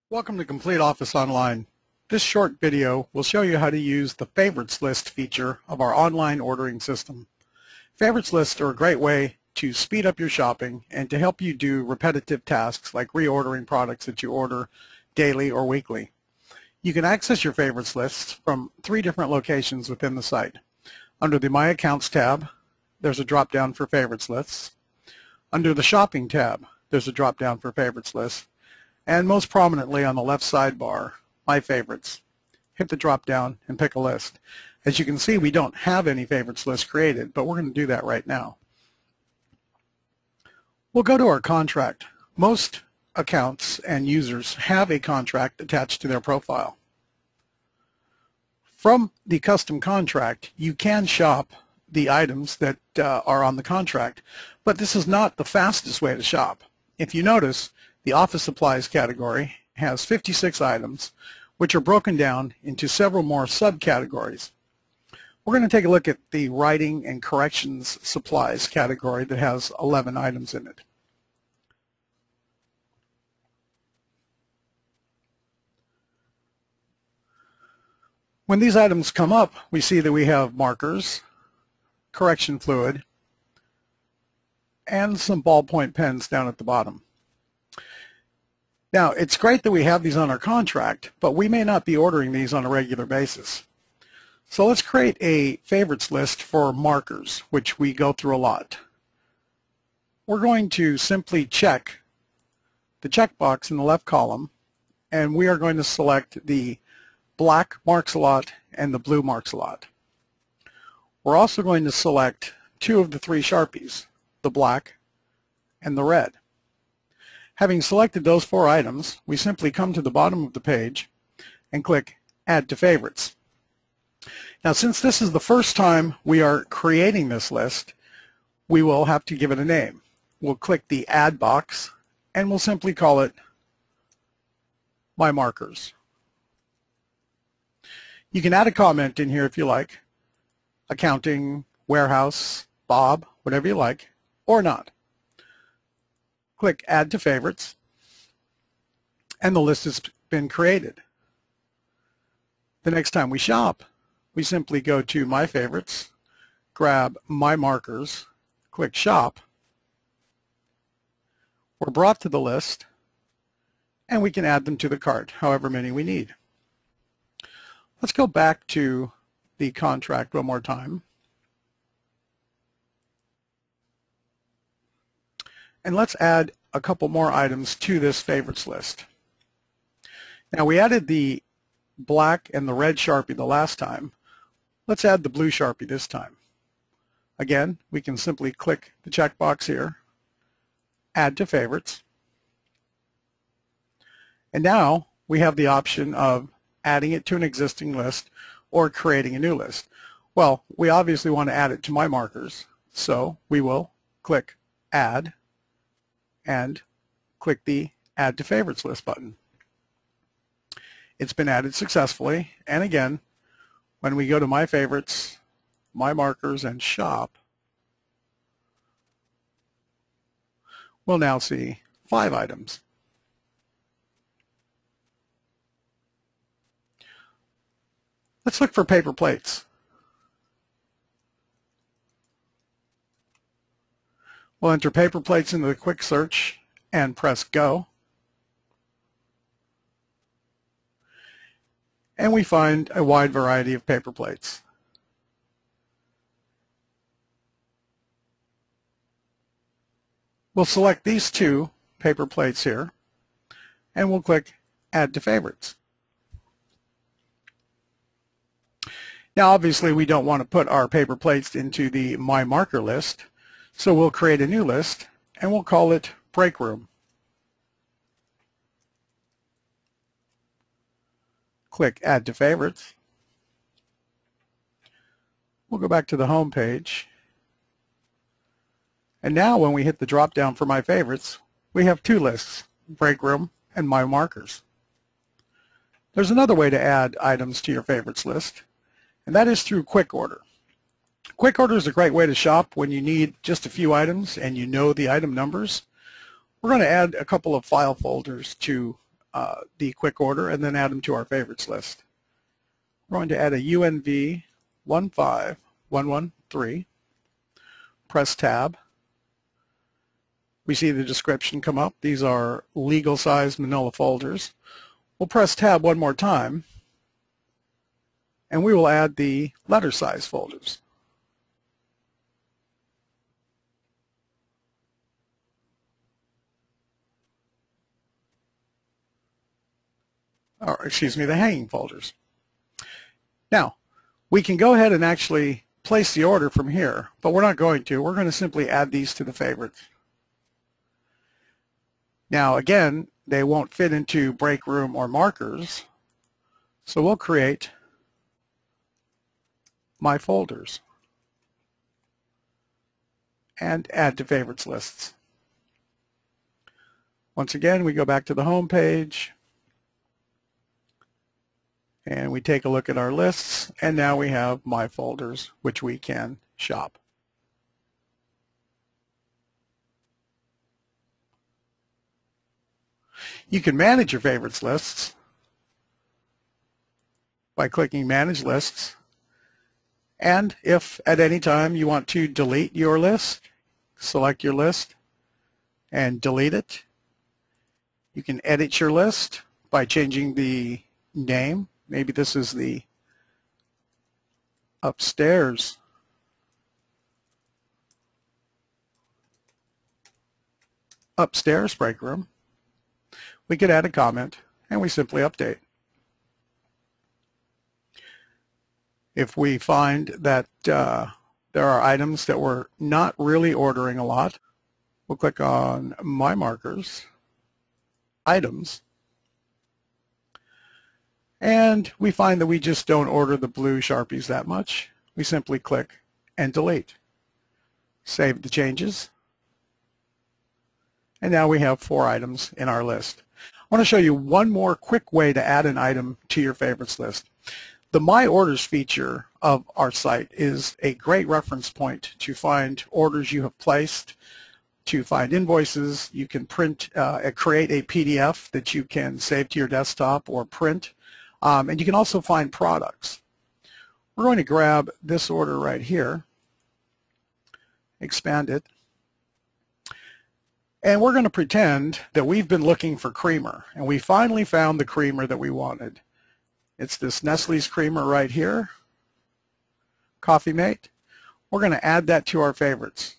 Welcome to Complete Office Online. This short video will show you how to use the Favorites List feature of our online ordering system. Favorites lists are a great way to speed up your shopping and to help you do repetitive tasks like reordering products that you order daily or weekly. You can access your Favorites lists from 3 different locations within the site. Under the My Accounts tab, there's a drop-down for Favorites lists. Under the Shopping tab, there's a drop-down for Favorites lists. And most prominently on the left sidebar, My Favorites. Hit the drop down and pick a list. As you can see, we don't have any favorites list created, but we're going to do that right now. We'll go to our contract. Most accounts and users have a contract attached to their profile. From the custom contract, you can shop the items that are on the contract, but this is not the fastest way to shop. If you notice, the office supplies category has 56 items, which are broken down into several more subcategories. We're going to take a look at the writing and corrections supplies category that has 11 items in it. When these items come up, we see that we have markers, correction fluid, and some ballpoint pens down at the bottom. Now, it's great that we have these on our contract, but we may not be ordering these on a regular basis. So let's create a favorites list for markers, which we go through a lot. We're going to simply check the checkbox in the left column, and we are going to select the black marks a lot and the blue marks a lot. We're also going to select 2 of the 3 Sharpies, the black and the red. Having selected those 4 items, we simply come to the bottom of the page and click Add to Favorites. Now, since this is the first time we are creating this list, we will have to give it a name. We'll click the Add box and we'll simply call it My Markers. You can add a comment in here if you like, accounting, warehouse, Bob, whatever you like, or not. Click Add to Favorites, and the list has been created. The next time we shop, we simply go to My Favorites, grab My Markers, click Shop. We're brought to the list, and we can add them to the cart, however many we need. Let's go back to the contract one more time. And let's add a couple more items to this favorites list. Now, we added the black and the red Sharpie the last time. Let's add the blue Sharpie this time. Again, we can simply click the checkbox here, Add to Favorites. And now we have the option of adding it to an existing list or creating a new list. Well, we obviously want to add it to My Markers, so we will click Add and click the Add to Favorites list button. It's been added successfully, and again, when we go to My Favorites, My Markers, and Shop, we'll now see 5 items. Let's look for paper plates. We'll enter paper plates into the quick search and press Go. And we find a wide variety of paper plates. We'll select these 2 paper plates here, and we'll click Add to Favorites. Now, obviously, we don't want to put our paper plates into the My Marker list, so we'll create a new list, and we'll call it Break Room. Click Add to Favorites. We'll go back to the home page. And now when we hit the drop down for My Favorites, we have 2 lists, Break Room and My Markers. There's another way to add items to your favorites list, and that is through Quick Order. Quick Order is a great way to shop when you need just a few items and you know the item numbers. We're going to add a couple of file folders to the quick order and then add them to our favorites list. We're going to add a UNV 15113, press tab. We see the description come up. These are legal size manila folders. We'll press tab one more time and we will add the letter size folders. Or excuse me, the hanging folders. Now, we can go ahead and actually place the order from here, but we're not going to. We're going to simply add these to the favorites. Now, again, they won't fit into break room or markers, so we'll create my folders and add to favorites lists. Once again, we go back to the home page and we take a look at our lists, and now we have my folders which we can shop. You can manage your favorites lists by clicking Manage Lists, and if at any time you want to delete your list, select your list and delete it. You can edit your list by changing the name. Maybe this is the upstairs break room. We could add a comment and we simply update. If we find that there are items that we're not really ordering a lot, we'll click on My Markers, Items, and we find that we just don't order the blue Sharpies that much. We simply click and delete. Save the changes. And now we have 4 items in our list. I want to show you one more quick way to add an item to your favorites list. The My Orders feature of our site is a great reference point to find orders you have placed, to find invoices. You can print, create a PDF that you can save to your desktop or print. And you can also find products. We're going to grab this order right here, expand it, and we're going to pretend that we've been looking for creamer, and we finally found the creamer that we wanted. It's this Nestle's creamer right here, Coffee Mate. We're going to add that to our favorites.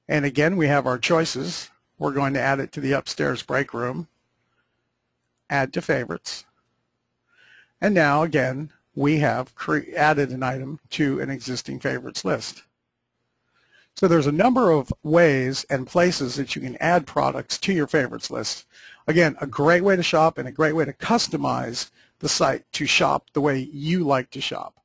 And again, we have our choices. We're going to add it to the upstairs break room. Add to favorites, and now again we have added an item to an existing favorites list. So there's a number of ways and places that you can add products to your favorites list. Again, a great way to shop and a great way to customize the site to shop the way you like to shop.